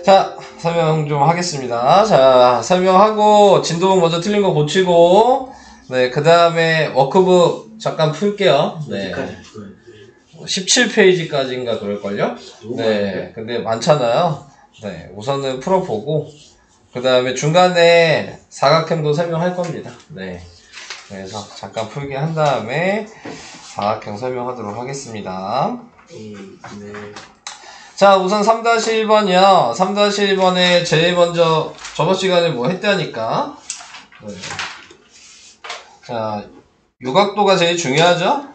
자, 설명 좀 하겠습니다. 자, 설명하고 진도봉 먼저 틀린 거 고치고, 네, 그 다음에 워크북 잠깐 풀게요. 네. 17페이지까지인가 그럴걸요? 네, 근데 많잖아요. 네, 우선은 풀어보고, 그 다음에 중간에 사각형도 설명할 겁니다. 네. 그래서 잠깐 풀게 한 다음에 사각형 설명하도록 하겠습니다. 네. 자, 우선 3-1번이요. 3-1번에 제일 먼저 저번 시간에 뭐 했다니까. 네. 자, 요각도가 제일 중요하죠?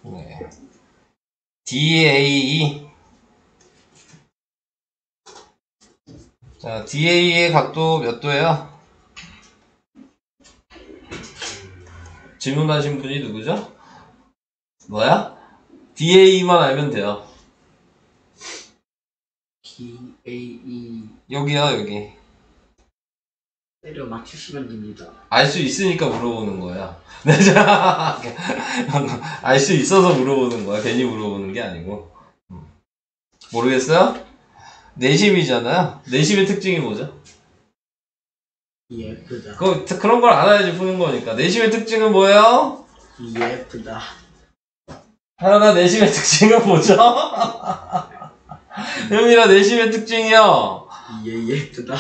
네. DAE. 자, DAE의 각도 몇 도예요? 질문하신 분이 누구죠? 뭐야? DAE만 알면 돼요. DAE. 여기요, 여기. 때려 맞추시면 됩니다. 알 수 있으니까 물어보는 거야. 알 수 있어서 물어보는 거야. 괜히 물어보는 게 아니고. 모르겠어요? 내심이잖아요. 내심의 특징이 뭐죠? 예쁘다. 그런 걸 알아야지 푸는 거니까. 내심의 특징은 뭐예요? 예쁘다. 하연아, 내심의 특징은 뭐죠? 현민아, 내심의 특징이요? 예쁘다.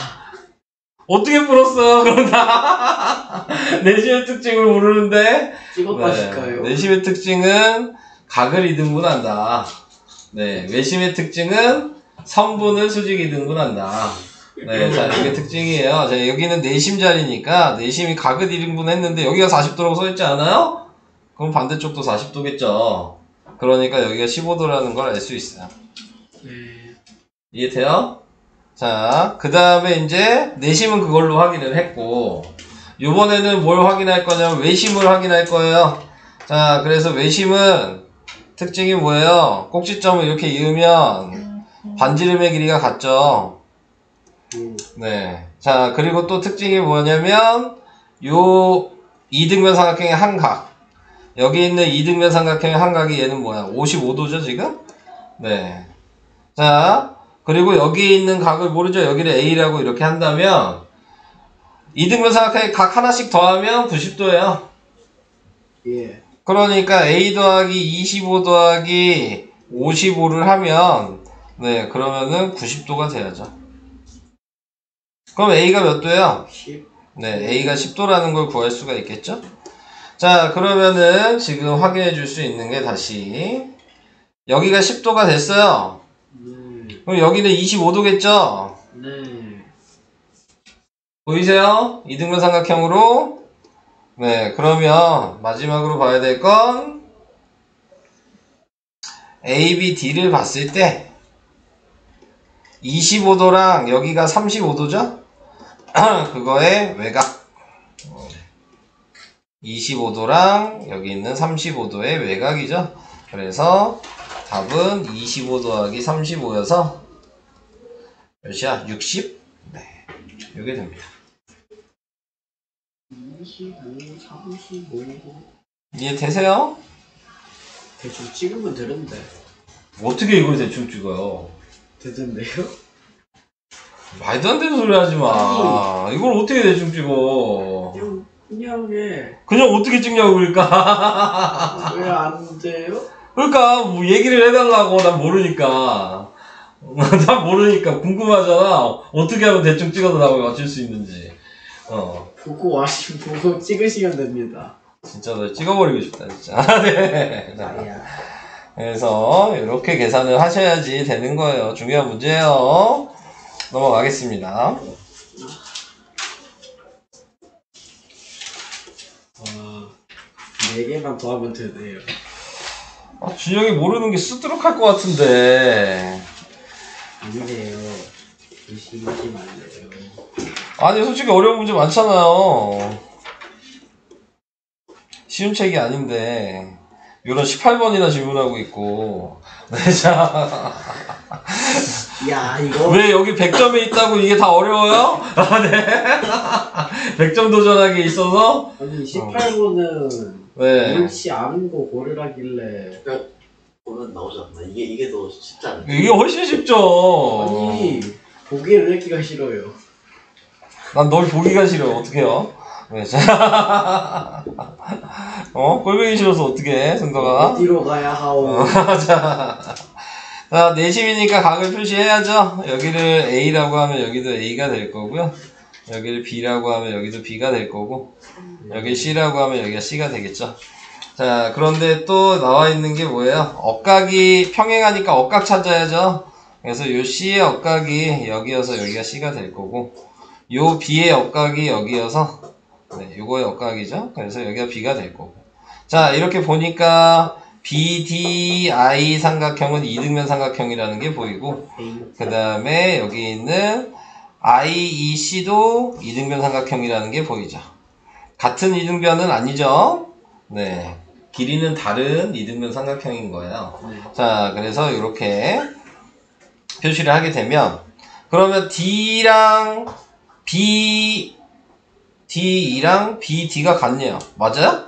어떻게 풀었어? 그럼 다 내심의 특징을 모르는데. 찍어봐실까요? 네, 내심의 특징은 각을 이등분한다. 네, 외심의 특징은 성분을 수직 이등분한다. 네, 자, 이게 특징이에요. 자, 여기는 내심 자리니까 내심이 각을 이등분했는데 여기가 40도라고 써있지 않아요? 그럼 반대쪽도 40도겠죠. 그러니까 여기가 15도라는 걸 알 수 있어요. 네. 이해돼요? 자, 그 다음에 이제 내심은 그걸로 확인을 했고, 요번에는 뭘 확인할 거냐면 외심을 확인할 거예요. 자, 그래서 외심은 특징이 뭐예요? 꼭지점을 이렇게 이으면 반지름의 길이가 같죠. 네. 자, 그리고 또 특징이 뭐냐면 요 이등변 삼각형의 한 각, 여기 있는 이등변 삼각형의 한 각이 얘는 뭐야? 55도죠 지금? 네. 자, 그리고 여기 있는 각을 모르죠? 여기를 A라고 이렇게 한다면 이등변 삼각형의 각 하나씩 더하면 90도예요. 예. 그러니까 A 더하기 25 더하기 55를 하면 네, 그러면은 90도가 돼야죠. 그럼 A가 몇 도예요? 10. 네, A가 10도라는 걸 구할 수가 있겠죠? 자, 그러면은 지금 확인해 줄 수 있는 게 다시 여기가 10도가 됐어요. 그럼 여기는 25도겠죠? 네. 보이세요? 이등변 삼각형으로. 네, 그러면 마지막으로 봐야 될 건 ABD를 봤을 때 25도랑 여기가 35도죠? 그거의 외곽. 25도랑 여기 있는 35도의 외곽이죠? 그래서 답은 25 더하기 35여서 몇이야? 60? 네, 이게 됩니다. 25, 35. 이해되세요? 대충 찍으면 되는데. 어떻게 이걸 대충 찍어요? 되던데요? 말도 안 되는 소리 하지 마. 이걸 어떻게 대충 찍어? 그냥 해. 그냥 어떻게 찍냐고 그러니까. 왜 안 돼요? 그러니까 뭐 얘기를 해달라고. 난 모르니까. 난 모르니까 궁금하잖아. 어떻게 하면 대충 찍어서 나를 맞출 수 있는지. 보고 보고 찍으시면 됩니다. 진짜 너 찍어버리고 싶다 진짜. 네. 자, 그래서 이렇게 계산을 하셔야지 되는 거예요. 중요한 문제예요. 넘어가겠습니다. 와, 4개만 더 하면 되네요. 아, 준영이 모르는 게 쓰도록 할 것 같은데. 아니래요. 의심하지 말래요. 아니 솔직히 어려운 문제 많잖아요. 쉬운 책이 아닌데 이런 18번이나 질문하고 있고. 네, 자. 야, 이거. 왜 여기 100점이 있다고 이게 다 어려워요? 아, 네. 100점 도전하기 있어서? 아니, 18번은 네. 옳지 않은 거 고르라길래. 보면 나오지 않나? 이게 더 쉽지 않나? 이게 훨씬 쉽죠. 아니, 보기를 읽기가 싫어요. 난 널 보기가 싫어. 어떡해요? 왜? 꼴보기 싫어서 어떡해, 승덕아? 어디로 가야 하오? 자, 내심이니까 각을 표시해야죠. 여기를 A라고 하면 여기도 A가 될 거고요. 여기를 B라고 하면 여기도 B가 될 거고, 여기 C라고 하면 여기가 C가 되겠죠. 자, 그런데 또 나와 있는 게 뭐예요? 억각이 평행하니까 억각 찾아야죠. 그래서 요 C의 억각이 여기여서 여기가 C가 될 거고, 요 B의 억각이 여기여서, 네, 요거의 억각이죠. 그래서 여기가 B가 될 거고. 자, 이렇게 보니까 BDI 삼각형은 이등변 삼각형이라는 게 보이고, 그 다음에 여기 있는 IEC도 이등변 삼각형이라는 게 보이죠. 같은 이등변은 아니죠. 네. 길이는 다른 이등변 삼각형인 거예요. 자, 그래서 이렇게 표시를 하게 되면, 그러면 D랑 D랑 BD가 같네요. 맞아요?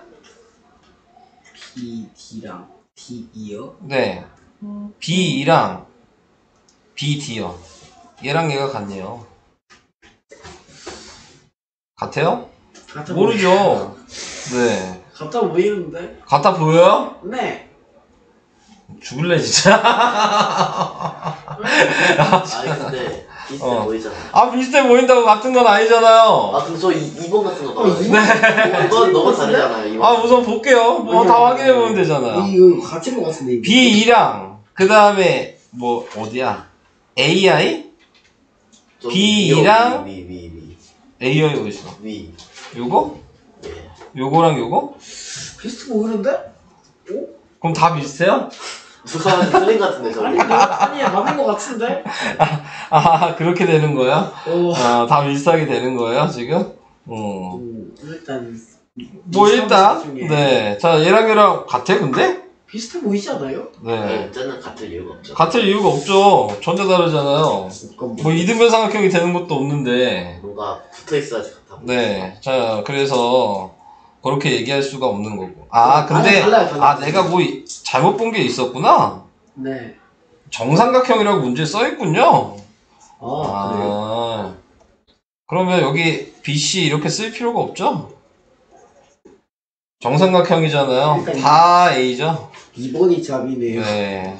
BD랑 DE요? 네. B2랑 BD요. 얘랑 얘가 같네요. 같아요? 같아 모르죠. 네. 같아 보이는데? 같아 보여요? 네. 죽을래 진짜. 아니 근데 비슷해 보이잖아. 아 비슷해 보인다고 같은 건 아니잖아요. 아 그럼 저 2번 같은 거 네. 봐요. 2번 너무 다르잖아요. 2번. 아 우선 볼게요. 뭐 다 확인해 보면 되잖아요. 이거 같은 거 같은데 이거. B2랑 그 다음에 뭐 어디야? AI? 저 B랑 위. AI 어디 있어? 위. 요거? 예. 요거랑 요거? 비슷해 보이는데? 그럼 다 비슷해요? 누가 틀린 것 같은데 저기. 아니야 맞는 거 같은데? 아 그렇게 되는 거야? 오. 다 비슷하게 되는 거예요 지금? 일단 뭐 일단 중에 네. 자 얘랑 같아 근데? 비슷해 보이지 않아요? 네. 쟤는 같을 이유가 없죠. 같을 이유가 없죠. 전혀 다르잖아요. 뭐 이등변 삼각형이 되는 것도 없는데. 뭔가 붙어 있어야지 같아. 네. 자 그래서 그렇게 얘기할 수가 없는 거고. 아 근데 달라요. 내가 뭐 잘못 본 게 있었구나. 네. 정삼각형이라고 문제에 써 있군요. 그래요? 그러면 여기 BC 이렇게 쓸 필요가 없죠? 정삼각형이잖아요. 그러니까 다 A죠? 2번이 답이네요. 네.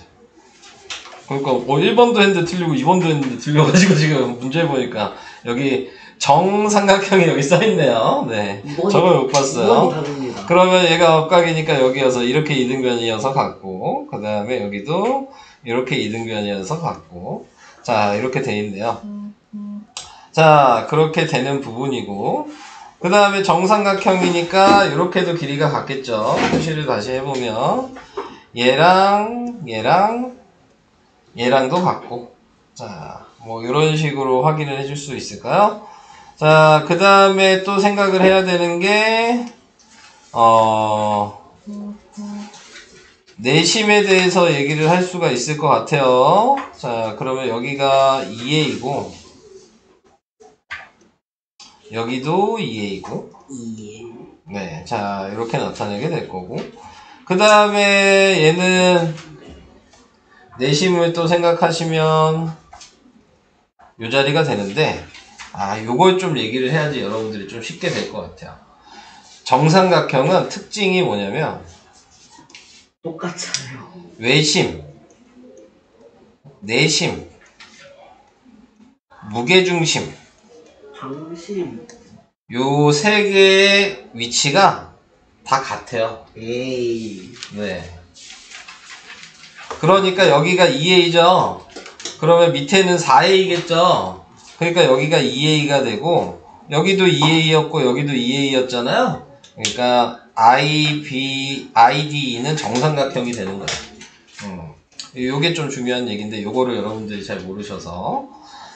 그러니까 뭐 1번도 했는데 틀리고 2번도 했는데 틀려가지고 지금 문제 보니까 여기 정삼각형이 여기 써있네요. 네. 저걸 못 2번이 봤어요. 답입니다. 그러면 얘가 억각이니까 여기여서 이렇게 이등변이어서 같고, 그 다음에 여기도 이렇게 이등변이어서 같고, 자, 이렇게 돼 있네요. 자, 그렇게 되는 부분이고, 그 다음에 정삼각형이니까 이렇게도 길이가 같겠죠. 표시를 다시 해보면, 얘랑도 같고, 자, 뭐, 이런 식으로 확인을 해줄 수 있을까요? 자, 그 다음에 또 생각을 해야 되는 게, 내심에 대해서 얘기를 할 수가 있을 것 같아요. 자, 그러면 여기가 2A이고, 여기도 2A이고, 네, 자, 이렇게 나타내게 될 거고, 그 다음에 얘는 내심을 또 생각하시면 요 자리가 되는데, 요걸 좀 얘기를 해야지 여러분들이 좀 쉽게 될 것 같아요. 정삼각형은 특징이 뭐냐면, 똑같아요. 외심, 내심, 무게중심, 방심. 요 세 개의 위치가 다 같아요. 에이. 네. 그러니까 여기가 2A죠. 그러면 밑에는 4A겠죠. 그러니까 여기가 2A가 되고, 여기도 2A였고, 여기도 2A였잖아요. 그러니까 IDE는 정삼각형이 되는 거예요. 요게 좀 중요한 얘기인데, 요거를 여러분들이 잘 모르셔서.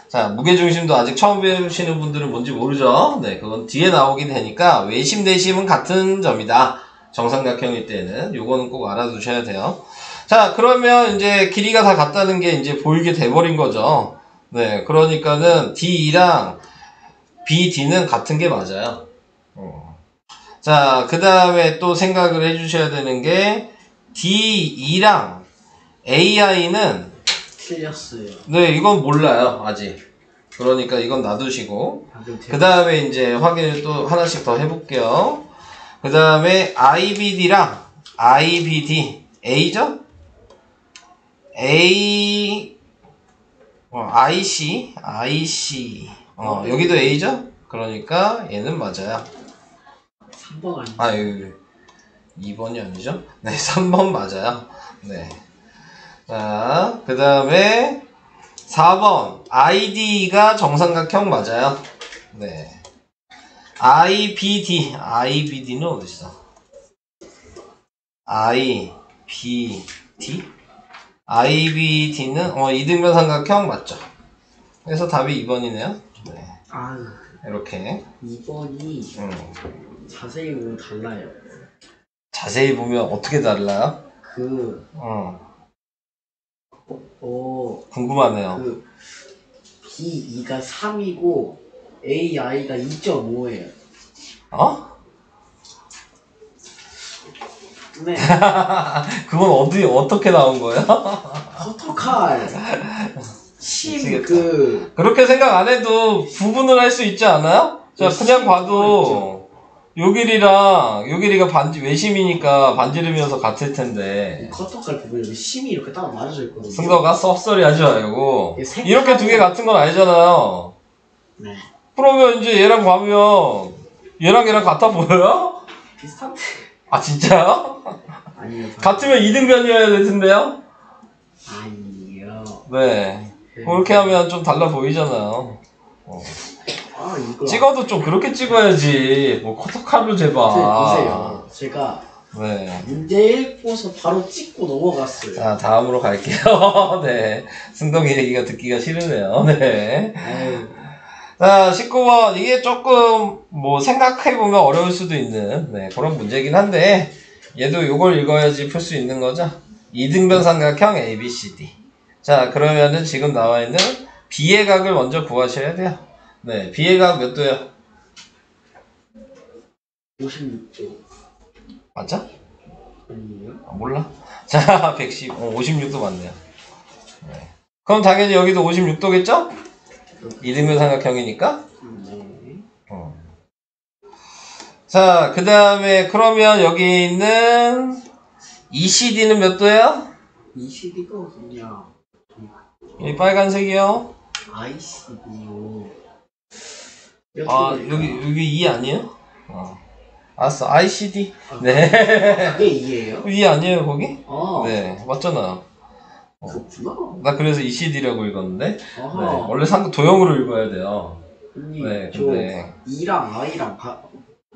자, 무게중심도 아직 처음 배우시는 분들은 뭔지 모르죠? 네, 그건 뒤에 나오긴 되니까, 외심, 내심은 같은 점이다. 정삼각형일 때는. 요거는 꼭 알아두셔야 돼요. 자, 그러면 이제 길이가 다 같다는 게 이제 보이게 돼버린 거죠. 네, 그러니까는 D랑 BD는 같은 게 맞아요. 자, 그 다음에 또 생각을 해주셔야 되는 게 DE랑 AI는 틀렸어요. 네, 이건 몰라요, 아직. 그러니까 이건 놔두시고. 방금 그 다음에 이제 확인을 또 하나씩 더 해볼게요. 그 다음에 IBD랑 IBD, A죠? IC, 여기도 A죠? 그러니까 얘는 맞아요. 3번 아니야? 아, 여기 2번이 아니죠? 네, 3번 맞아요. 네. 자, 그 다음에 4번 ID가 정삼각형 맞아요. 네. IBD는 어딨어? IBD는 이등변 삼각형 맞죠? 그래서 답이 2번이네요. 네. 아, 이렇게 2번이 자세히 보면 달라요. 자세히 보면 어떻게 달라요? 궁금하네요. B2가 3이고 AI가 2.5예요. 네. 그건 어떻게 나온 거예요? 커터칼 미치겠다. 그렇게 생각 안 해도 구분을 할 수 있지 않아요? 자, 그냥 봐도 요 길이가 외심이니까 반지름이어서 같을 텐데. 커터칼 보면 여기 심이 이렇게 딱 맞아져 있거든요. 승덕아 썩소리 하지 말고. 색깔이- 이렇게 두 개 같은 건 아니잖아요. 네. 그러면 이제 얘랑 가면 얘랑 같아 보여요? 비슷한데. 아, 진짜요? 아니요. 같으면 이등변이어야 될 텐데요? 아니요. 네. 그렇게 하면 좀 달라 보이잖아요. 이거 찍어도 좀 그렇게 찍어야지. 뭐 커터칼로 제발. 보세요. 제가 네. 문제 읽고서 바로 찍고 넘어갔어요. 자, 다음으로 갈게요. 네. 승덕이 얘기가 듣기가 싫으네요. 네. 아유, 자, 19번. 이게 조금 생각해보면 어려울 수도 있는 그런 문제긴 한데 얘도 요걸 읽어야지 풀 수 있는 거죠. 이등변 삼각형 ABCD. 자, 그러면은 지금 나와 있는 B의 각을 먼저 구하셔야 돼요. 네, B의 각 몇 도예요? 56조. 맞아? 아니에요? 몰라. 자, 56도 맞네요. 네. 그럼 당연히 여기도 56도겠죠? 이등변 삼각형이니까. 네. 자, 그 다음에 그러면 여기 있는 ECD는 몇 도예요? ECD가 어디냐? 이 빨간색이요. ICD요. 아, 여기 E 아니에요? 알았어. ICD. 네. 그게 2예요? E 아니에요, 거기? 아, 네, 맞잖아. 그렇구나. 나 그래서 ECD라고 읽었는데. 아하. 네, 원래 도형으로 읽어야 돼요. 언니, 네, 저 근데. 2랑 I랑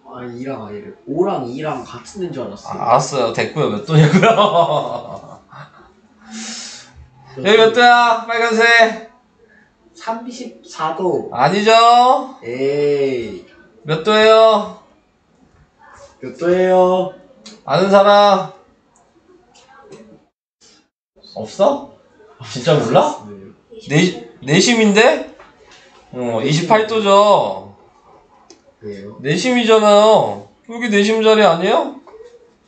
2랑 I를 5랑 2랑 같은 애인 줄 알았어요. 알았어요. 됐고요. 몇 도냐고요? 여기 몇 도야? 빨간색. 34도. 아니죠? 에이, 몇 도예요? 몇 도예요? 아는 사람? 없어? 진짜 몰라? 내심인데? 28도죠. 왜요? 내심이잖아요. 여기 내심 자리 아니에요?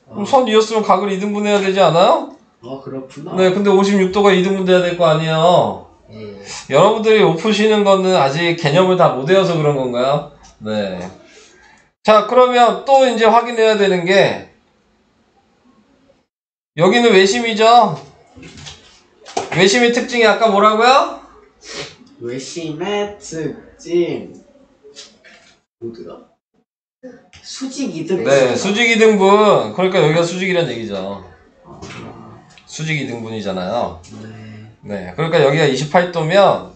그럼 선 이었으면 각을 2등분 해야 되지 않아요? 아, 그렇구나. 네, 근데 56도가 2등분 돼야 될 거 아니에요. 예. 여러분들이 못 푸시는 거는 아직 개념을 다 못 외워서 그런 건가요? 네. 자, 그러면 또 이제 확인해야 되는 게, 여기는 외심이죠? 외심의 특징이 아까 뭐라고요? 외심의 특징. 뭐더라? 수직 이등. 네, 수직 2등분. 그러니까 여기가 수직이란 얘기죠. 수직 2등분이잖아요. 네. 네, 그러니까 여기가 28도면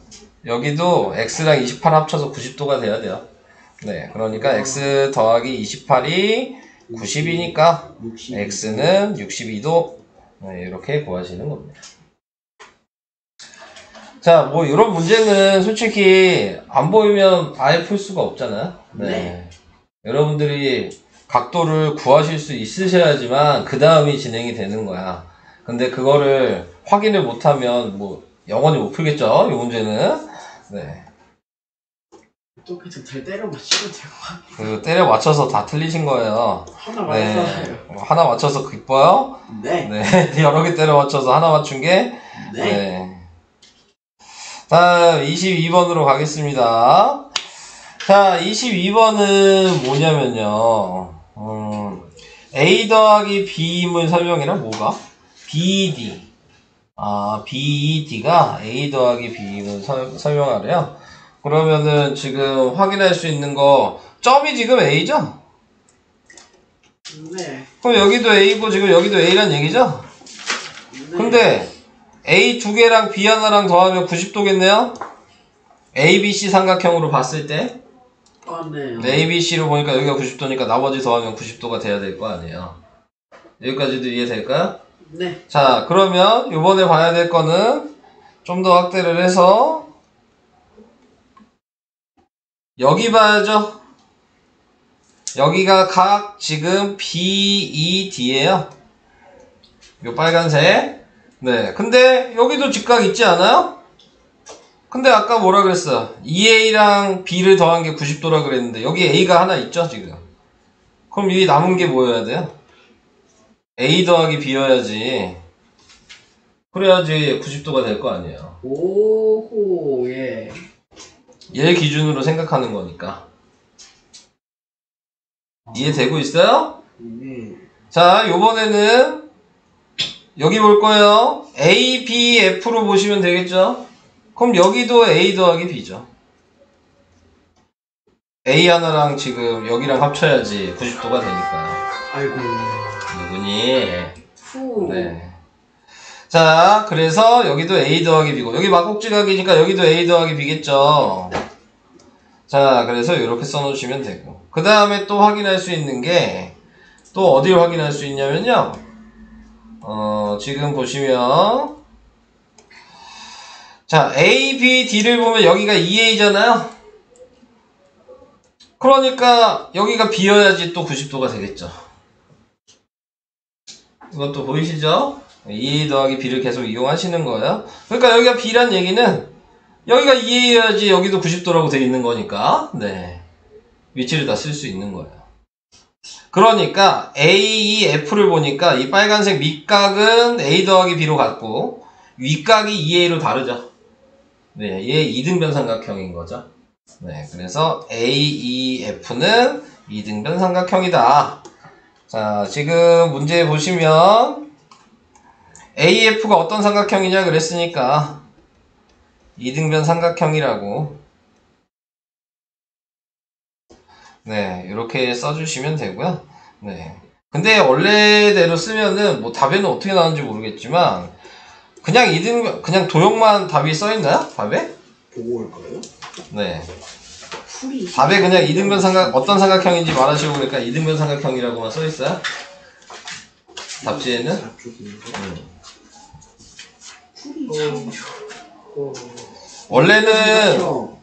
여기도 x랑 28 합쳐서 90도가 돼야 돼요. 네, 그러니까 x 더하기 28이 90이니까 60. x는 62도. 네, 이렇게 구하시는 겁니다. 자, 이런 문제는 솔직히 안 보이면 아예 풀 수가 없잖아요. 네. 여러분들이 각도를 구하실 수 있으셔야지만 그 다음이 진행이 되는 거야. 근데 그거를 확인을 못하면 영원히 못 풀겠죠, 이 문제는. 네. 어떻게 좀 잘 때려 맞추면 돼요. 때려 맞춰서 다 틀리신 거예요. 하나 네. 맞았잖아요. 하나 맞춰서 기뻐요? 네. 네. 여러 개 때려 맞춰서 하나 맞춘 게. 네. 네. 다음 22번으로 가겠습니다. 자, 22번은 뭐냐면요. A 더하기 B임을 설명이란 뭐가? BD. BD가 A 더하기 B임을 설명하래요. 그러면은 지금 확인할 수 있는 거, 점이 지금 A죠? 네. 그럼 여기도 A고 지금 여기도 A란 얘기죠? 네. 근데 A 두 개랑 B 하나랑 더하면 90도겠네요? ABC 삼각형으로 봤을 때 네. ABC로 보니까 여기가 90도니까 나머지 더하면 90도가 돼야 될 거 아니에요. 여기까지도 이해될까요? 네. 자, 그러면 이번에 봐야 될 거는 좀 더 확대를 해서 여기 봐야죠. 여기가 각 지금 BED예요. 요 빨간색. 네. 근데 여기도 직각 있지 않아요? 근데 아까 뭐라 그랬어? 2A랑 B를 더한 게 90도라 그랬는데 여기 A가 하나 있죠 지금. 그럼 이 남은 게 뭐여야 돼요? A 더하기 B여야지. 그래야지 90도가 될 거 아니에요. 오호, 예. 얘 기준으로 생각하는 거니까. 이해되고 있어요? 네. 자, 요번에는 여기 볼 거예요. A, B, F로 보시면 되겠죠? 그럼 여기도 A 더하기 B죠. A 하나랑 지금 여기랑 합쳐야지 90도가 되니까. 아이고. 누구니? 후. 네. 자, 그래서 여기도 A 더하기 B고, 여기 막국지각이니까 여기도 A 더하기 B겠죠. 자, 그래서 이렇게 써놓으시면 되고. 그 다음에 또 확인할 수 있는 게, 또 어디를 확인할 수 있냐면요. 지금 보시면, 자, A, B, D를 보면 여기가 2A잖아요? 그러니까 여기가 B여야지 또 90도가 되겠죠. 이것도 보이시죠? 2A 더하기 B를 계속 이용하시는 거예요. 그러니까 여기가 B란 얘기는 여기가 2A여야지 여기도 90도라고 되어 있는 거니까 네, 위치를 다 쓸 수 있는 거예요. 그러니까 A, F를 보니까 이 빨간색 밑각은 A 더하기 B로 같고 윗각이 2A로 다르죠. 네, 얘 이등변 삼각형인 거죠. 네, 그래서 AEF는 이등변 삼각형이다. 자, 지금 문제 보시면 AF가 어떤 삼각형이냐 그랬으니까 이등변 삼각형이라고 네, 이렇게 써주시면 되고요. 네. 근데 원래대로 쓰면은 뭐 답에는 어떻게 나오는지 모르겠지만 그냥 이등변 그냥 도형만 답이 써있나요? 답에? 보고 올까요? 네. 풀이. 답에 그냥 이등변 삼각 어떤 삼각형인지 말하시고 그러니까 이등변 삼각형이라고만 써있어요? 답지에는? 풀이. 원래는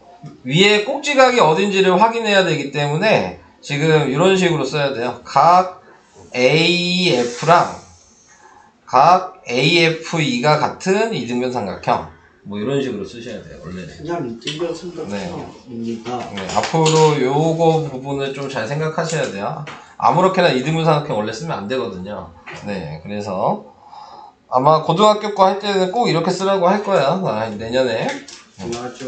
위에 꼭지각이 어딘지를 확인해야 되기 때문에 지금 이런 식으로 써야 돼요. 각 AF랑 각 AFE가 같은 이등변 삼각형 뭐 이런 식으로 쓰셔야 돼요. 원래는. 그냥 이등변 삼각형입니다. 네, 앞으로 요거 부분을 좀 잘 생각하셔야 돼요. 아무렇게나 이등변 삼각형 원래 쓰면 안 되거든요. 네, 그래서 아마 고등학교 거 할 때는 꼭 이렇게 쓰라고 할 거예요. 내년에. 맞아.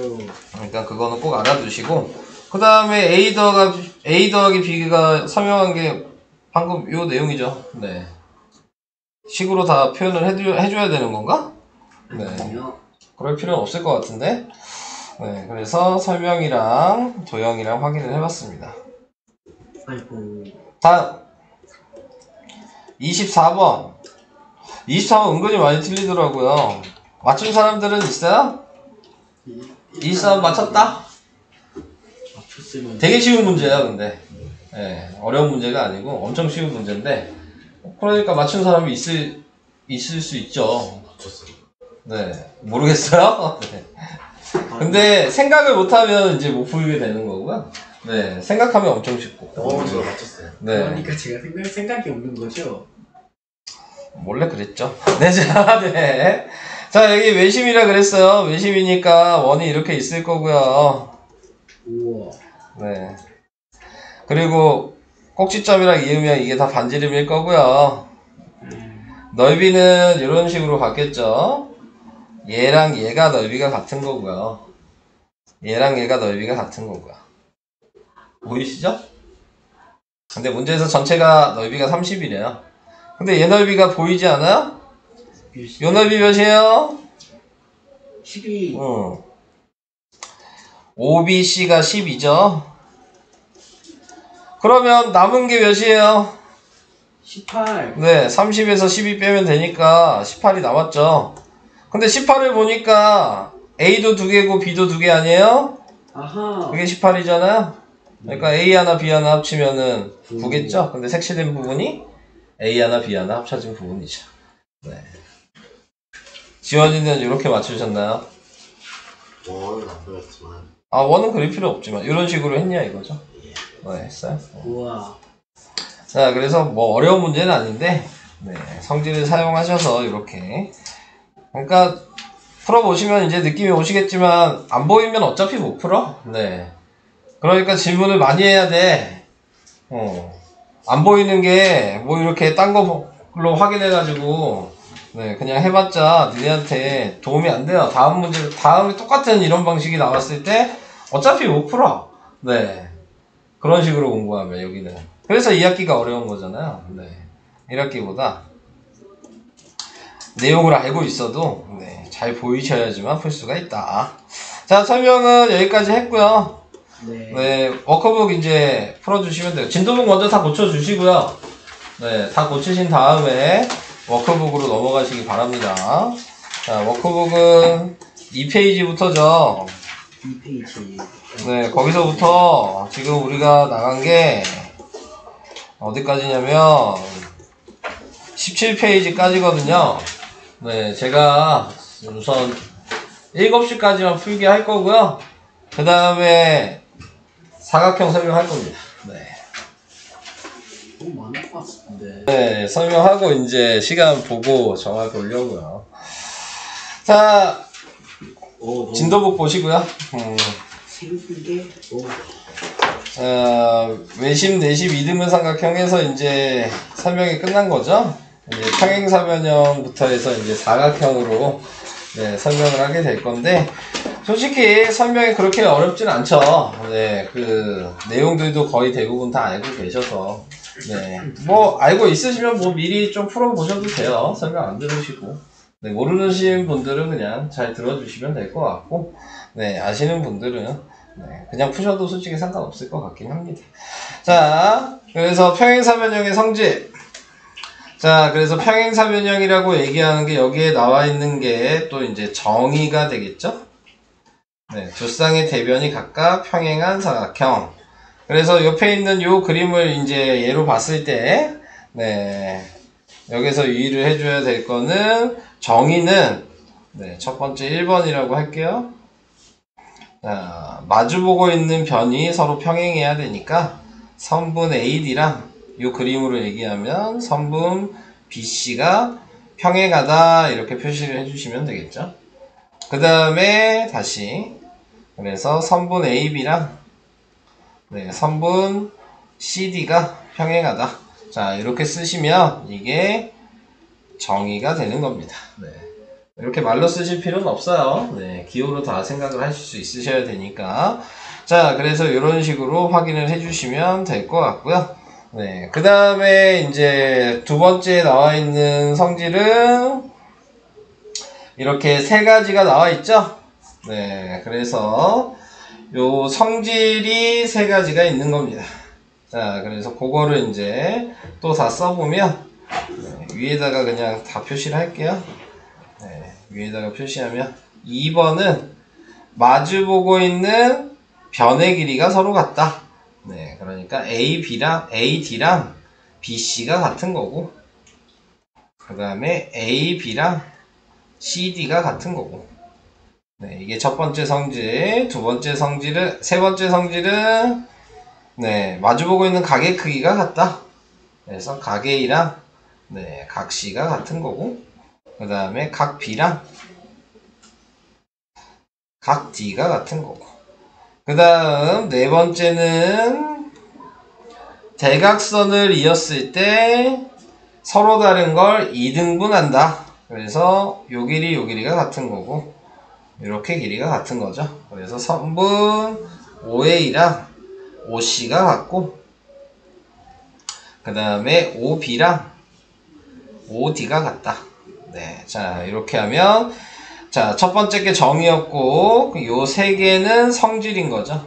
그러니까 그거는 꼭 알아두시고 그 다음에 A 더하기 B가 설명한 게 방금 요 내용이죠. 네. 식으로 다 표현을 해줘야 되는 건가? 네. 아니요. 그럴 필요는 없을 것 같은데. 네. 그래서 설명이랑 도형이랑 확인을 해봤습니다. 아이고. 다음 24번 24번 은근히 많이 틀리더라고요. 맞춘 사람들은 있어요? 24번 맞췄다? 맞췄으면. 되게 쉬운 문제야 근데 네, 어려운 문제가 아니고 엄청 쉬운 문제인데 그러니까 맞춘 사람이 있을 수 있죠. 네, 모르겠어요. 네. 근데 생각을 못하면 이제 못 풀게 되는 거고요. 네, 생각하면 엄청 쉽고. 저 맞췄어요. 네, 그러니까 제가 생각이 없는 거죠. 몰래 그랬죠. 네, 자, 네. 자, 여기 외심이라 그랬어요. 외심이니까 원이 이렇게 있을 거고요. 우와. 네. 그리고 꼭지점이랑 이으면 이게 다 반지름일 거고요. 넓이는 이런 식으로 갔겠죠. 얘랑 얘가 넓이가 같은 거고요. 얘랑 얘가 넓이가 같은 거고요. 보이시죠? 근데 문제에서 전체가 넓이가 30이래요. 근데 얘 넓이가 보이지 않아요? 요 넓이 몇이에요? 12. OBC가 10이죠. 그러면 남은 게 몇이에요? 18. 네, 30에서 12 빼면 되니까 18이 남았죠. 근데 18을 보니까 A도 2개고 B도 2개 아니에요? 아하. 그게 18이잖아요. 그러니까 A 하나 B 하나 합치면은 9겠죠? 근데 색칠된 부분이 A 하나 B 하나 합쳐진 부분이죠. 네. 지원이는 이렇게 맞추셨나요? 원은 안 그렸지만. 아, 원은 그릴 필요 없지만 이런 식으로 했냐 이거죠? 예. 네, 했어요. 우와. 자, 그래서 뭐 어려운 문제는 아닌데 네, 성질을 사용하셔서 이렇게 그러니까 풀어보시면 이제 느낌이 오시겠지만 안 보이면 어차피 못 풀어. 네. 그러니까 질문을 많이 해야 돼. 안 보이는 게 뭐 이렇게 딴 걸로 확인해가지고 네, 그냥 해봤자 니네한테 도움이 안 돼요. 다음 문제, 다음에 똑같은 이런 방식이 나왔을 때 어차피 못 풀어. 네. 그런 식으로 공부하면 여기는. 그래서 2학기가 어려운 거잖아요. 네. 1학기보다 내용을 알고 있어도 네, 잘 보이셔야지만 풀 수가 있다. 자, 설명은 여기까지 했고요. 네. 네, 워크북 이제 풀어주시면 돼요. 진도북 먼저 다 고쳐주시고요. 네, 다 고치신 다음에 워크북으로 넘어가시기 바랍니다. 자, 워크북은 2페이지부터죠. 2페이지. 네, 거기서부터 지금 우리가 나간 게 어디까지냐면 17페이지까지거든요. 네, 제가 우선 7시까지만 풀게 할 거고요. 그 다음에 사각형 설명할 겁니다. 네. 너무 많을 것 같은데. 네, 설명하고 이제 시간 보고 정할 보려고요. 자, 너무 진도북 보시고요. 생기게. 외심, 내심, 이등분 삼각형에서 이제 설명이 끝난 거죠. 이제 평행사변형부터 해서 이제 사각형으로 네, 설명을 하게 될 건데, 솔직히 설명이 그렇게 어렵진 않죠. 네, 그 내용들도 거의 대부분 다 알고 계셔서, 네, 뭐 알고 있으시면 뭐 미리 좀 풀어보셔도 돼요. 설명 안 들으시고, 네, 모르시는 분들은 그냥 잘 들어주시면 될 것 같고, 네, 아시는 분들은 네, 그냥 푸셔도 솔직히 상관없을 것 같긴 합니다. 자, 그래서 평행사변형의 성질. 자, 그래서 평행사변형이라고 얘기하는 게 여기에 나와 있는 게 또 이제 정의가 되겠죠? 네, 두 쌍의 대변이 각각 평행한 사각형. 그래서 옆에 있는 요 그림을 이제 얘로 봤을 때, 네, 여기서 유의를 해줘야 될 거는 정의는, 네, 첫 번째 1번이라고 할게요. 자, 마주보고 있는 변이 서로 평행해야 되니까 선분 AD랑 이 그림으로 얘기하면 선분 BC가 평행하다 이렇게 표시를 해주시면 되겠죠. 그 다음에 다시 그래서 선분 AB랑 네, 선분 CD가 평행하다. 자, 이렇게 쓰시면 이게 정의가 되는 겁니다. 네. 이렇게 말로 쓰실 필요는 없어요. 네, 기호로 다 생각을 하실 수 있으셔야 되니까. 자, 그래서 이런 식으로 확인을 해주시면 될 것 같고요. 네, 그 다음에 이제 두 번째 나와 있는 성질은 이렇게 세 가지가 나와 있죠. 네, 그래서 요 성질이 세 가지가 있는 겁니다. 자, 그래서 그거를 이제 또 다 써보면 네, 위에다가 그냥 다 표시를 할게요. 네, 위에다가 표시하면 2번은 마주보고 있는 변의 길이가 서로 같다. 네, 그러니까 AD랑 BC가 같은 거고 그 다음에 AB랑 CD가 같은 거고 네, 이게 첫 번째 성질, 두 번째 성질은, 세 번째 성질은 네, 마주보고 있는 각의 크기가 같다. 그래서 각 A랑 네, 각 C가 같은 거고 그 다음에 각 B랑 각 D가 같은 거고 그 다음 네 번째는 대각선을 이었을 때 서로 다른 걸 2등분한다. 그래서 요 길이가 같은 거고, 이렇게 길이가 같은 거죠. 그래서 선분 OA랑 OC가 같고, 그 다음에 OB랑 OD가 같다. 네, 자, 이렇게 하면, 자, 첫 번째 게 정의였고, 요 세 개는 성질인 거죠.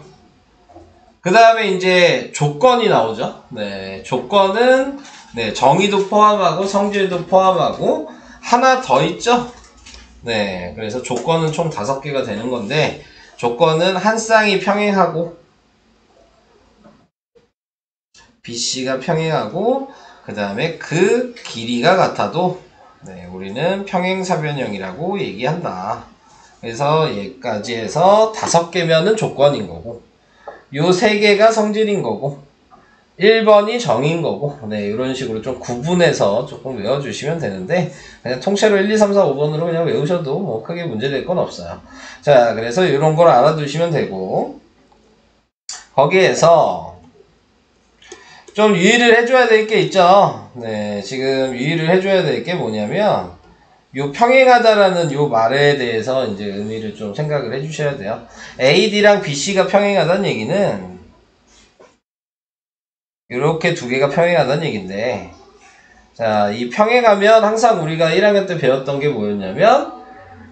그 다음에 이제 조건이 나오죠. 네, 조건은, 네, 정의도 포함하고, 성질도 포함하고, 하나 더 있죠. 네, 그래서 조건은 총 5개가 되는 건데, 조건은 한 쌍이 평행하고, BC가 평행하고, 그 다음에 그 길이가 같아도, 네, 우리는 평행사변형이라고 얘기한다. 그래서 여기까지 해서 5개면은 조건인 거고, 요 3개가 성질인 거고, 1번이 정인 거고, 네, 이런 식으로 좀 구분해서 조금 외워주시면 되는데, 그냥 통째로 1, 2, 3, 4, 5번으로 그냥 외우셔도 뭐 크게 문제될 건 없어요. 자, 그래서 이런 걸 알아두시면 되고, 거기에서 좀 유의를 해줘야 될 게 있죠. 네, 지금 유의를 해줘야 될 게 뭐냐면, 요 평행하다라는 요 말에 대해서 이제 의미를 좀 생각을 해주셔야 돼요. AD랑 BC가 평행하다는 얘기는, 이렇게 두 개가 평행하다는 얘기인데, 자, 이 평행하면 항상 우리가 1학년 때 배웠던 게 뭐였냐면,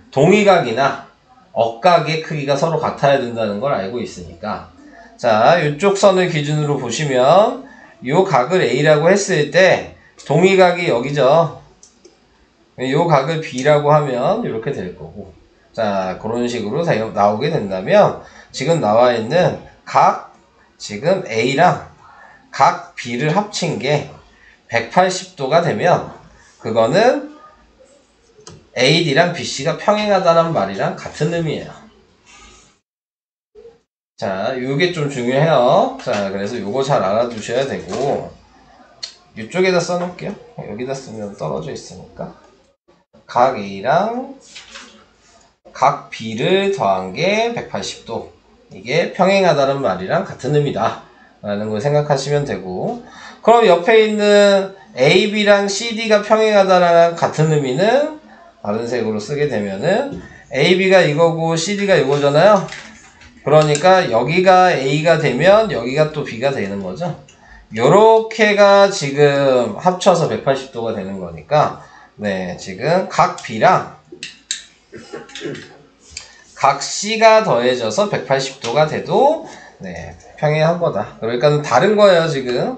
동의각이나 억각의 크기가 서로 같아야 된다는 걸 알고 있으니까, 자, 이쪽 선을 기준으로 보시면, 요 각을 A라고 했을 때, 동의각이 여기죠. 요 각을 B라고 하면 이렇게 될 거고, 자, 그런 식으로 나오게 된다면, 지금 나와 있는 각, 지금 A랑 각 B를 합친 게 180도가 되면 그거는 AD랑 BC가 평행하다는 말이랑 같은 의미예요. 자, 요게 좀 중요해요. 자, 그래서 요거 잘 알아두셔야 되고, 이쪽에다 써놓을게요. 여기다 쓰면 떨어져 있으니까. 각 A랑 각 B를 더한 게 180도. 이게 평행하다는 말이랑 같은 의미다 라는 걸 생각하시면 되고, 그럼 옆에 있는 AB랑 CD가 평행하다랑 같은 의미는 다른 색으로 쓰게 되면은 AB가 이거고 CD가 이거잖아요. 그러니까 여기가 A가 되면 여기가 또 B가 되는 거죠. 요렇게가 지금 합쳐서 180도가 되는 거니까, 네, 지금 각 B랑 각 C가 더해져서 180도가 돼도, 네, 평행한 거다. 그러니까 다른 거예요, 지금.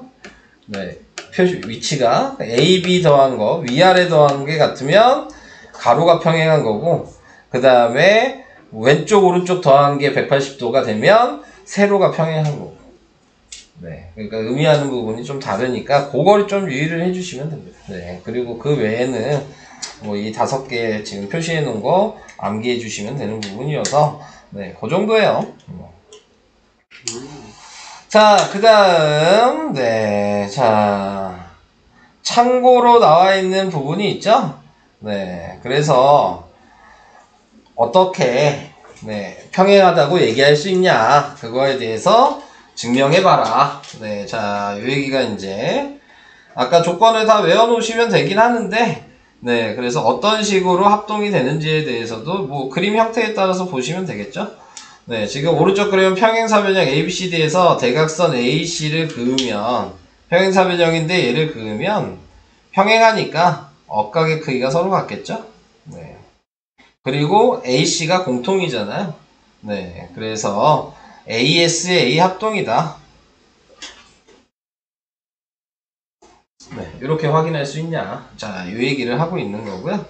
네, 표시, 위치가. A, B 더한 거, 위아래 더한 게 같으면 가로가 평행한 거고, 그 다음에 왼쪽, 오른쪽 더한 게 180도가 되면 세로가 평행한 거고. 네, 그러니까 의미하는 부분이 좀 다르니까, 그걸 좀 유의를 해주시면 됩니다. 네, 그리고 그 외에는 뭐 이 5개 지금 표시해 놓은 거 암기해 주시면 되는 부분이어서, 네, 그 정도예요. 자, 그 다음, 네, 자, 참고로 나와 있는 부분이 있죠? 네, 그래서 어떻게, 네, 평행하다고 얘기할 수 있냐, 그거에 대해서 증명해봐라. 네, 자, 요 얘기가 이제, 아까 조건을 다 외워놓으시면 되긴 하는데, 네, 그래서 어떤 식으로 합동이 되는지에 대해서도 뭐 그림 형태에 따라서 보시면 되겠죠? 네, 지금 오른쪽 그림은 평행사변형 ABCD에서 대각선 AC를 그으면, 평행사변형인데 얘를 그으면 평행하니까 억각의 크기가 서로 같겠죠? 네. 그리고 AC가 공통이잖아요. 네, 그래서 ASA 합동이다. 네, 이렇게 확인할 수 있냐. 자, 이 얘기를 하고 있는 거고요.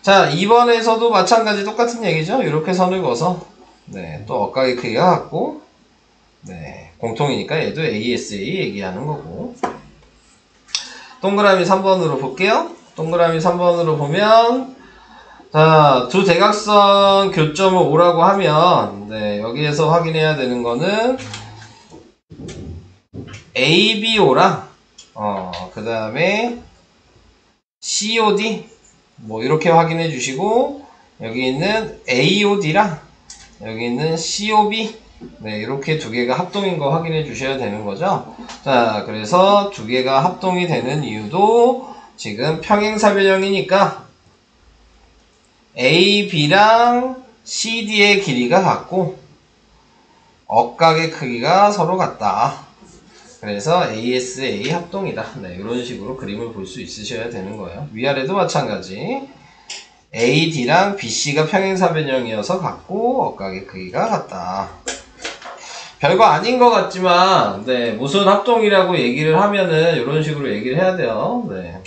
자, 2번에서도 마찬가지 똑같은 얘기죠. 이렇게 선을 그어서, 네, 또 억각의 크기가 같고, 네, 공통이니까 얘도 ASA 얘기하는 거고. 동그라미 3번으로 볼게요. 동그라미 3번으로 보면, 자, 두 대각선 교점을 O라고 하면, 네, 여기에서 확인해야 되는 거는 ABO랑, 그 다음에 COD, 뭐, 이렇게 확인해 주시고, 여기 있는 AOD랑, 여기 있는 COB, 네, 이렇게 두 개가 합동인 거 확인해 주셔야 되는 거죠. 자, 그래서 두 개가 합동이 되는 이유도 지금 평행사변형이니까, A, B랑 CD의 길이가 같고 억각의 크기가 서로 같다. 그래서 ASA 합동이다. 네, 이런 식으로 그림을 볼 수 있으셔야 되는 거예요. 위아래도 마찬가지. AD랑 BC가 평행사변형이어서 같고 억각의 크기가 같다. 별거 아닌 것 같지만 네, 무슨 합동이라고 얘기를 하면은 이런 식으로 얘기를 해야 돼요. 네.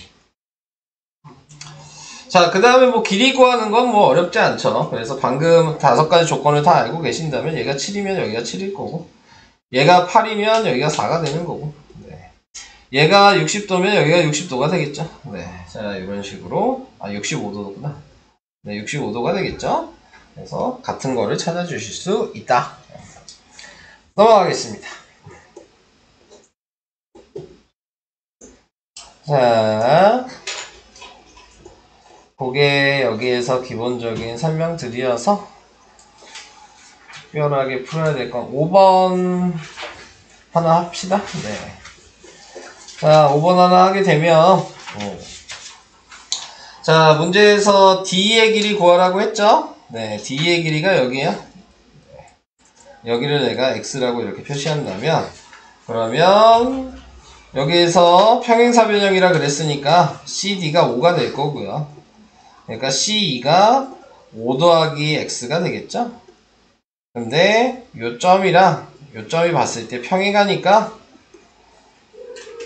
자, 그 다음에 뭐 길이 구하는 건 뭐 어렵지 않죠. 그래서 방금 5가지 조건을 다 알고 계신다면 얘가 7이면 여기가 7일 거고 얘가 8이면 여기가 4가 되는 거고 네. 얘가 60도면 여기가 60도가 되겠죠. 네. 자, 이런 식으로 65도구나. 네, 65도가 되겠죠. 그래서 같은 거를 찾아주실 수 있다. 넘어가겠습니다. 자, 그게 여기에서 기본적인 설명드려서 특별하게 풀어야 될 건 5번 하나 합시다. 네. 자, 5번 하나 하게 되면 자, 문제에서 D의 길이 구하라고 했죠? 네, D의 길이가 여기에요. 여기를 내가 X라고 이렇게 표시한다면 그러면 여기에서 평행사변형이라 그랬으니까 CD가 5가 될 거고요. 그러니까 C2가 5 더하기 X가 되겠죠? 근데 요점이랑 요점이 봤을 때 평행하니까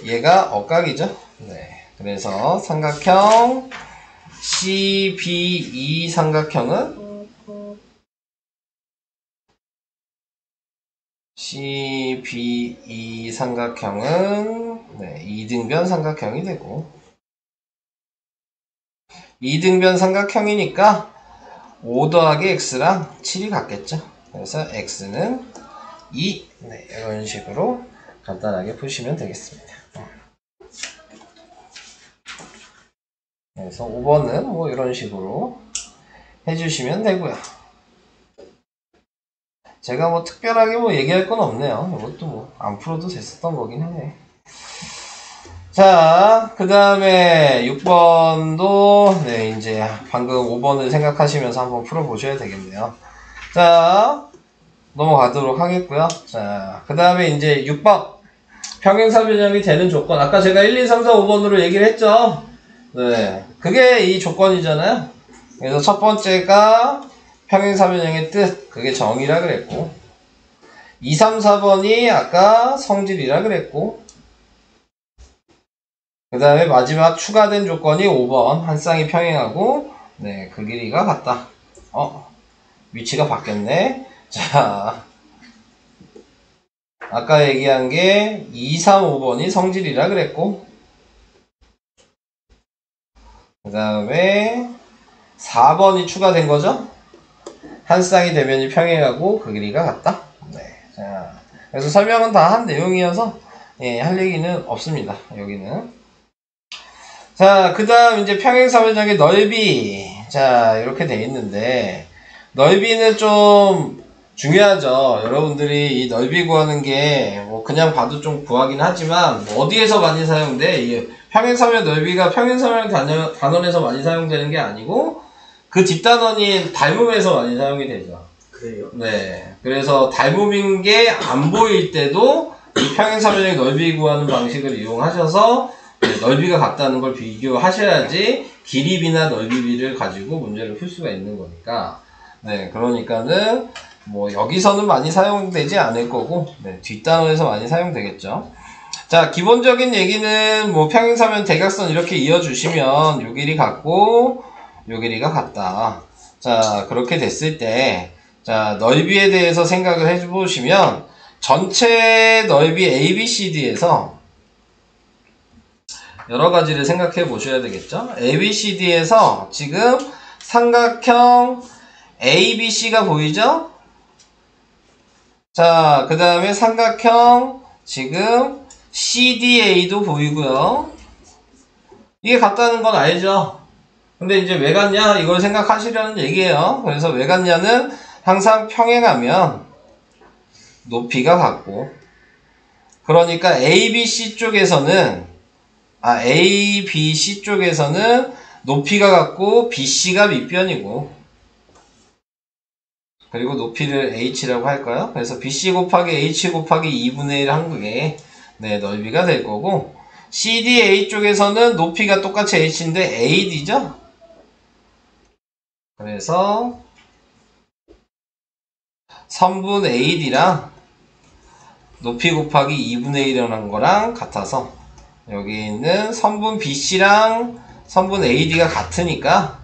얘가 억각이죠? 네. 그래서 삼각형 CBE 삼각형은 CBE 삼각형은 네, 2등변 삼각형이 되고 2등변 삼각형이니까 5 더하기 X랑 7이 같겠죠? 그래서 X는 2 네, 이런 식으로 간단하게 푸시면 되겠습니다. 그래서 5번은 뭐 이런 식으로 해주시면 되고요. 제가 뭐 특별하게 뭐 얘기할 건 없네요. 이것도 뭐 안 풀어도 됐었던 거긴 하네. 자, 그 다음에 6번도 네, 이제 방금 5번을 생각하시면서 한번 풀어보셔야 되겠네요. 자, 넘어가도록 하겠고요. 자, 그 다음에 이제 6번 평행사변형이 되는 조건. 아까 제가 1, 2, 3, 4, 5번으로 얘기를 했죠. 네, 그게 이 조건이잖아요. 그래서 첫 번째가 평행사변형의 뜻, 그게 정의라 그랬고 2, 3, 4번이 아까 성질이라 그랬고 그 다음에 마지막 추가된 조건이 5번 한 쌍이 평행하고 네, 그 길이가 같다. 위치가 바뀌었네. 자, 아까 얘기한 게 2, 3, 5번이 성질이라 그랬고 그 다음에 4번이 추가된 거죠. 한 쌍이 대면이 평행하고 그 길이가 같다. 네. 자, 그래서 설명은 다 한 내용이어서 예, 할 얘기는 없습니다. 여기는. 자, 그 다음 이제 평행사변형의 넓이. 자, 이렇게 돼 있는데 넓이는 좀 중요하죠. 여러분들이 이 넓이 구하는 게 뭐 그냥 봐도 좀 구하긴 하지만 뭐 어디에서 많이 사용돼? 이 평행사변 넓이가 평행사변 단원에서 많이 사용되는 게 아니고 그 뒷단원인 닮음에서 많이 사용이 되죠. 그래요? 네. 그래서 닮음인 게 안 보일 때도 이 평행사변형의 넓이 구하는 방식을 이용하셔서 네, 넓이가 같다는 걸 비교하셔야지 길이비나 넓이비를 가지고 문제를 풀 수가 있는 거니까. 네. 그러니까는 뭐 여기서는 많이 사용되지 않을 거고 네, 뒷단원에서 많이 사용되겠죠. 자, 기본적인 얘기는 뭐 평행사변 대각선 이렇게 이어주시면 요 길이 같고 요 길이가 같다. 자, 그렇게 됐을 때 자, 넓이에 대해서 생각을 해보시면 전체 넓이 ABCD에서 여러 가지를 생각해 보셔야 되겠죠. ABCD에서 지금 삼각형 ABC가 보이죠? 자, 그 다음에 삼각형 지금 CDA도 보이고요. 이게 같다는 건 알죠? 근데 이제 왜 같냐? 이걸 생각하시려는 얘기예요. 그래서 왜 같냐는 항상 평행하면 높이가 같고 그러니까 ABC 쪽에서는 ABC 쪽에서는 높이가 같고 BC가 밑변이고, 그리고 높이를 h라고 할까요? 그래서 BC 곱하기 h 곱하기 2분의 1 한국의 네, 넓이가 될 거고, CDA 쪽에서는 높이가 똑같이 h인데 AD죠? 그래서 선분 AD랑 높이 곱하기 2분의 1이라는 거랑 같아서 여기 있는 선분 BC랑 선분 AD가 같으니까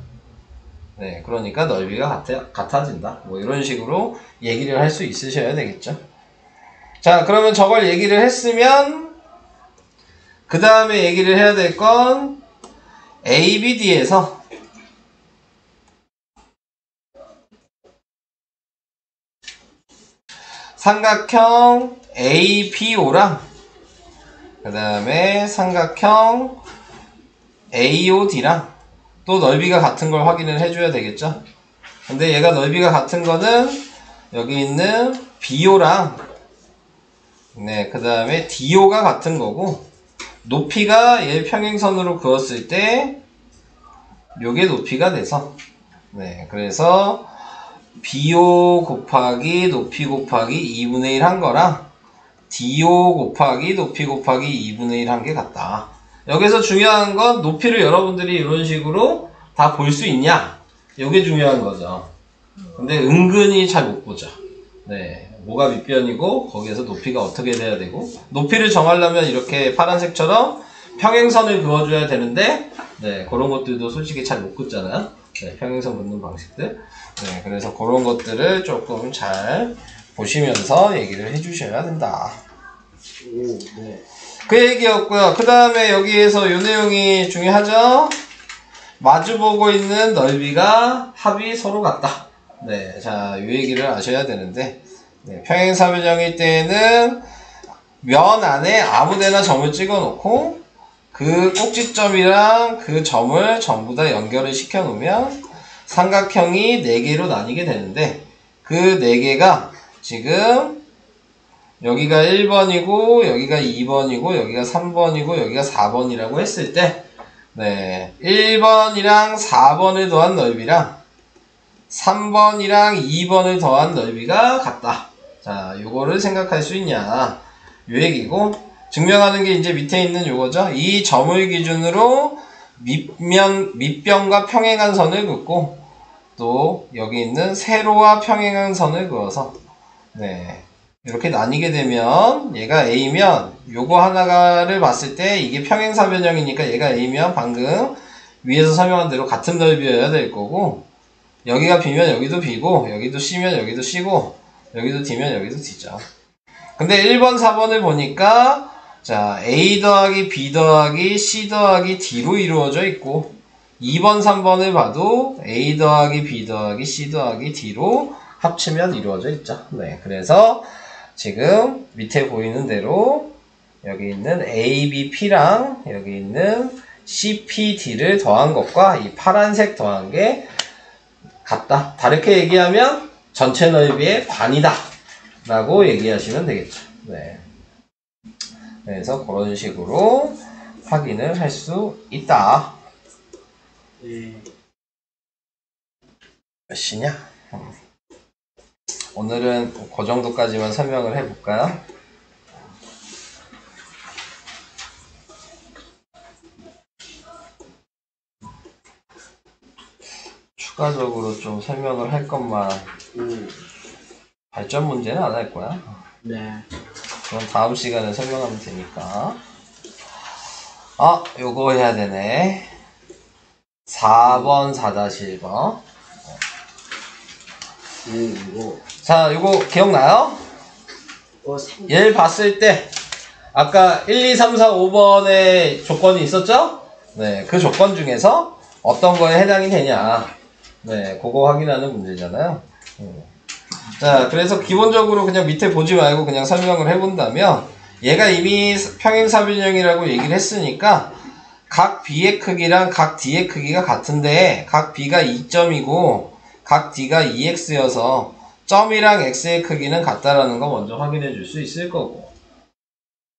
네, 그러니까 넓이가 같아진다. 뭐 이런 식으로 얘기를 할 수 있으셔야 되겠죠. 자, 그러면 저걸 얘기를 했으면 그 다음에 얘기를 해야 될 건 ABD에서 삼각형 ABO랑 그 다음에 삼각형 AOD랑 또 넓이가 같은 걸 확인을 해줘야 되겠죠. 근데 얘가 넓이가 같은 거는 여기 있는 BO랑 네, 그 다음에 DO가 같은 거고, 높이가 얘 평행선으로 그었을 때 요게 높이가 돼서 네, 그래서 BO 곱하기 높이 곱하기 2분의 1 한 거랑 DO 곱하기 높이 곱하기 2분의 1 한 게 같다. 여기서 중요한 건 높이를 여러분들이 이런 식으로 다 볼 수 있냐? 이게 중요한 거죠. 근데 은근히 잘 못 보죠. 네, 뭐가 밑변이고 거기에서 높이가 어떻게 돼야 되고, 높이를 정하려면 이렇게 파란색처럼 평행선을 그어줘야 되는데 네, 그런 것들도 솔직히 잘 못 긋잖아요. 네, 평행선 긋는 방식들. 네, 그래서 그런 것들을 조금 잘 보시면서 얘기를 해주셔야 된다. 오, 네. 그 얘기였고요. 그 다음에 여기에서 요 내용이 중요하죠. 마주보고 있는 넓이가 합이 서로 같다. 네, 자, 요 얘기를 아셔야 되는데, 네, 평행사변형일 때에는 면 안에 아무데나 점을 찍어 놓고 그 꼭지점이랑 그 점을 전부 다 연결을 시켜 놓으면 삼각형이 4개로 나뉘게 되는데, 그 4개가 지금 여기가 1번이고 여기가 2번이고 여기가 3번이고 여기가 4번이라고 했을 때 네, 1번이랑 4번을 더한 넓이랑 3번이랑 2번을 더한 넓이가 같다. 자, 요거를 생각할 수 있냐, 요 얘기고, 증명하는 게 이제 밑에 있는 요거죠. 이 점을 기준으로 밑변과 평행한 선을 긋고 또 여기 있는 세로와 평행한 선을 그어서 네, 이렇게 나뉘게 되면 얘가 A면 요거 하나를 봤을 때 이게 평행사변형이니까 얘가 A면 방금 위에서 설명한 대로 같은 넓이여야 될 거고, 여기가 B면 여기도 B고 여기도 C면 여기도 C고 여기도 D면 여기도 D죠. 근데 1번 4번을 보니까 자, A 더하기 B 더하기 C 더하기 D로 이루어져 있고, 2번 3번을 봐도 A 더하기 B 더하기 C 더하기 D로 합치면 이루어져 있죠. 네, 그래서 지금 밑에 보이는 대로 여기 있는 ABP랑 여기 있는 CPD를 더한 것과 이 파란색 더한 게 같다. 다르게 얘기하면 전체 넓이의 반이다 라고 얘기하시면 되겠죠. 네. 그래서 그런 식으로 확인을 할 수 있다. 네. 몇 시냐? 오늘은 그 정도까지만 설명을 해볼까요? 추가적으로 좀 설명을 할 것만 발전 문제는 안 할 거야. 네. 그럼 다음 시간에 설명하면 되니까. 아, 요거 해야 되네. 4번 4-1번. 이거. 자, 요거 기억나요? 얘를 봤을 때 아까 1, 2, 3, 4, 5번의 조건이 있었죠? 네, 그 조건 중에서 어떤 거에 해당이 되냐, 네, 그거 확인하는 문제잖아요. 자, 그래서 기본적으로 그냥 밑에 보지 말고 그냥 설명을 해본다면, 얘가 이미 평행사변형이라고 얘기를 했으니까 각 B의 크기랑 각 D의 크기가 같은데 각 B가 2점이고 각 D가 2x여서 점이랑 x의 크기는 같다라는 거 먼저 확인해 줄 수 있을 거고,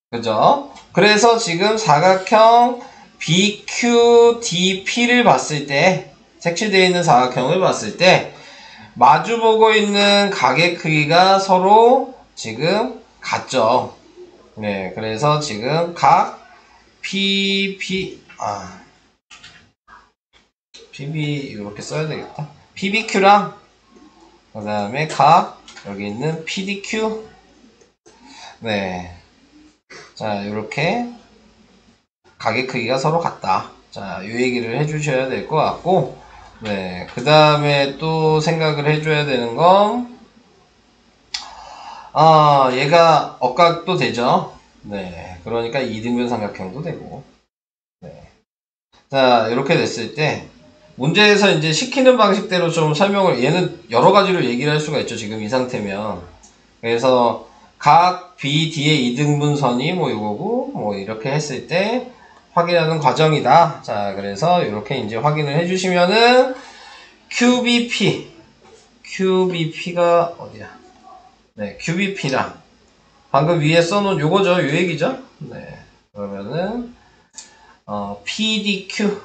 그죠? 그래서 지금 사각형 BQDP를 봤을 때, 색칠되어 있는 사각형을 봤을 때, 마주보고 있는 각의 크기가 서로 지금 같죠. 네, 그래서 지금 각 PB 이렇게 써야 되겠다. PBQ랑 그 다음에 각 여기 있는 PDQ. 네, 자 이렇게 각의 크기가 서로 같다. 자, 이 얘기를 해주셔야 될 것 같고, 네, 그 다음에 또 생각을 해줘야 되는 건, 얘가 억각도 되죠. 네, 그러니까 이등변 삼각형도 되고, 네. 자, 이렇게 됐을 때, 문제에서 이제 시키는 방식대로 좀 설명을, 얘는 여러 가지로 얘기를 할 수가 있죠. 지금 이 상태면. 그래서, 각 BD의 이등분선이 뭐 이거고, 뭐 이렇게 했을 때, 확인하는 과정이다. 자, 그래서 이렇게 이제 확인을 해주시면은, QBP가 어디야? 네, QBP랑, 방금 위에 써놓은 요거죠. 요 얘기죠. 네. 그러면은, PDQ.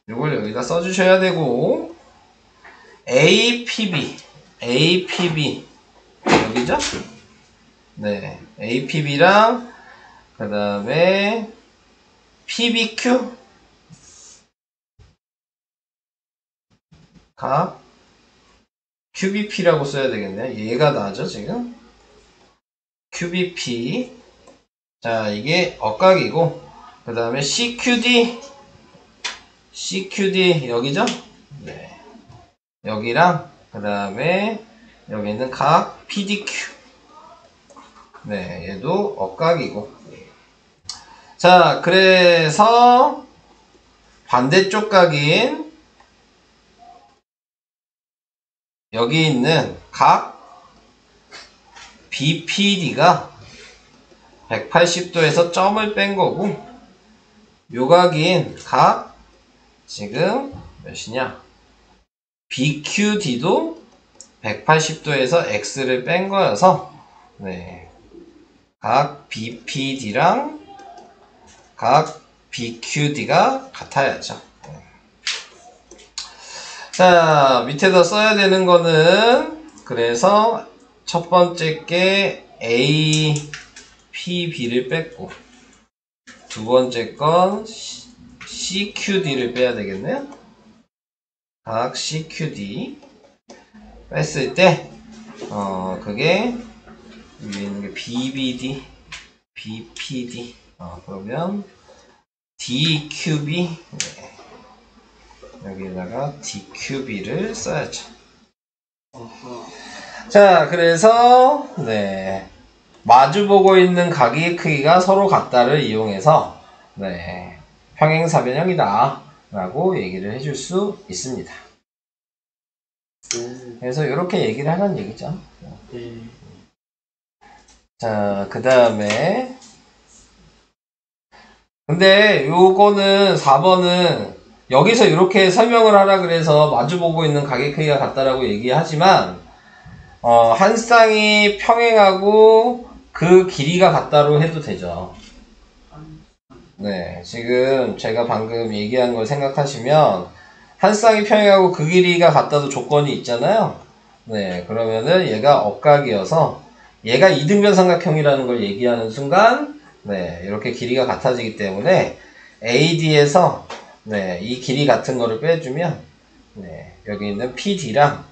요걸 여기다 써주셔야 되고, APB. 여기죠? 네. APB랑, 그 다음에, PBQ. 각, QBP라고 써야 되겠네요. 얘가 나죠, 지금? QBP. 자, 이게 억각이고, 그 다음에 CQD, 여기죠? 네. 여기랑, 그 다음에, 여기 있는 각 PDQ. 네, 얘도 억각이고. 자, 그래서, 반대쪽 각인, 여기 있는 각 BPD가 180도에서 점을 뺀 거고, 요 각인 각 지금 몇이냐? BQD도 180도에서 X를 뺀 거여서, 네. 각 BPD랑 각 BQD가 같아야죠. 자, 밑에다 써야 되는 거는, 그래서 첫 번째 게 APB를 뺐고, 두 번째 건 CQD를 빼야 되겠네요. 각 CQD 뺐을 때, 그게 위에 있는 게 BBD, BPD, 그러면 DQB, 네. 여기다가 DQB를 써야죠. 자, 그래서 네, 마주보고 있는 각의 크기가 서로 같다를 이용해서 네, 평행사변형이다 라고 얘기를 해줄 수 있습니다. 그래서 이렇게 얘기를 하는 얘기죠. 자, 그 다음에 근데 요거는 4번은 여기서 이렇게 설명을 하라 그래서 마주보고 있는 각의 크기가 같다라고 얘기하지만 한 쌍이 평행하고 그 길이가 같다로 해도 되죠. 네, 지금 제가 방금 얘기한 걸 생각하시면 한 쌍이 평행하고 그 길이가 같다도 조건이 있잖아요. 네, 그러면은 얘가 억각이어서 얘가 이등변 삼각형이라는 걸 얘기하는 순간 네, 이렇게 길이가 같아지기 때문에 AD에서 네, 이 길이 같은 거를 빼주면 네, 여기 있는 PD랑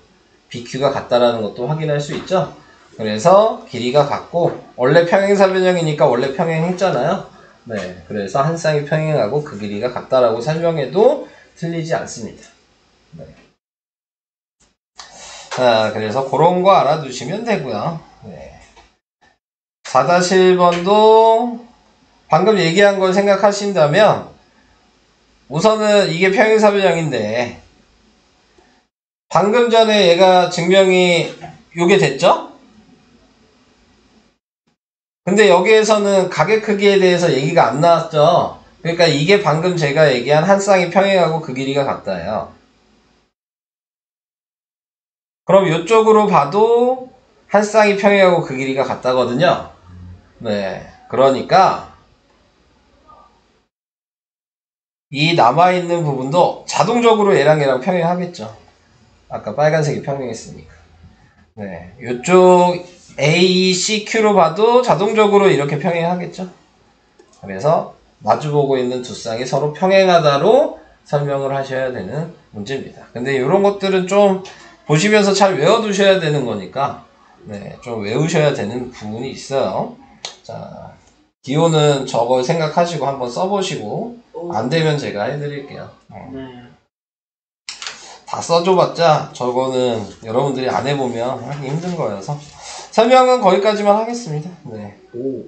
BQ가 같다라는 것도 확인할 수 있죠. 그래서 길이가 같고 원래 평행사변형이니까 원래 평행했잖아요. 네, 그래서 한 쌍이 평행하고 그 길이가 같다라고 설명해도 틀리지 않습니다. 네. 자, 그래서 그런 거 알아두시면 되고요. 네. 4-1번도 방금 얘기한 걸 생각하신다면 우선은 이게 평행사변형인데 방금 전에 얘가 증명이 요게 됐죠? 근데 여기에서는 각의 크기에 대해서 얘기가 안 나왔죠? 그러니까 이게 방금 제가 얘기한 한 쌍이 평행하고 그 길이가 같다예요. 그럼 이쪽으로 봐도 한 쌍이 평행하고 그 길이가 같다거든요. 네, 그러니까 이 남아있는 부분도 자동적으로 얘랑 평행하겠죠. 아까 빨간색이 평행했으니까. 네, 이쪽 A, C, Q로 봐도 자동적으로 이렇게 평행하겠죠. 그래서 마주보고 있는 두 쌍이 서로 평행하다로 설명을 하셔야 되는 문제입니다. 근데 이런 것들은 좀 보시면서 잘 외워두셔야 되는 거니까 네, 좀 외우셔야 되는 부분이 있어요. 자, 기호는 저걸 생각하시고 한번 써보시고 안 되면 제가 해드릴게요. 네. 다 써줘봤자 저거는 여러분들이 안 해보면 하기 힘든 거여서 설명은 거기까지만 하겠습니다. 네. 오.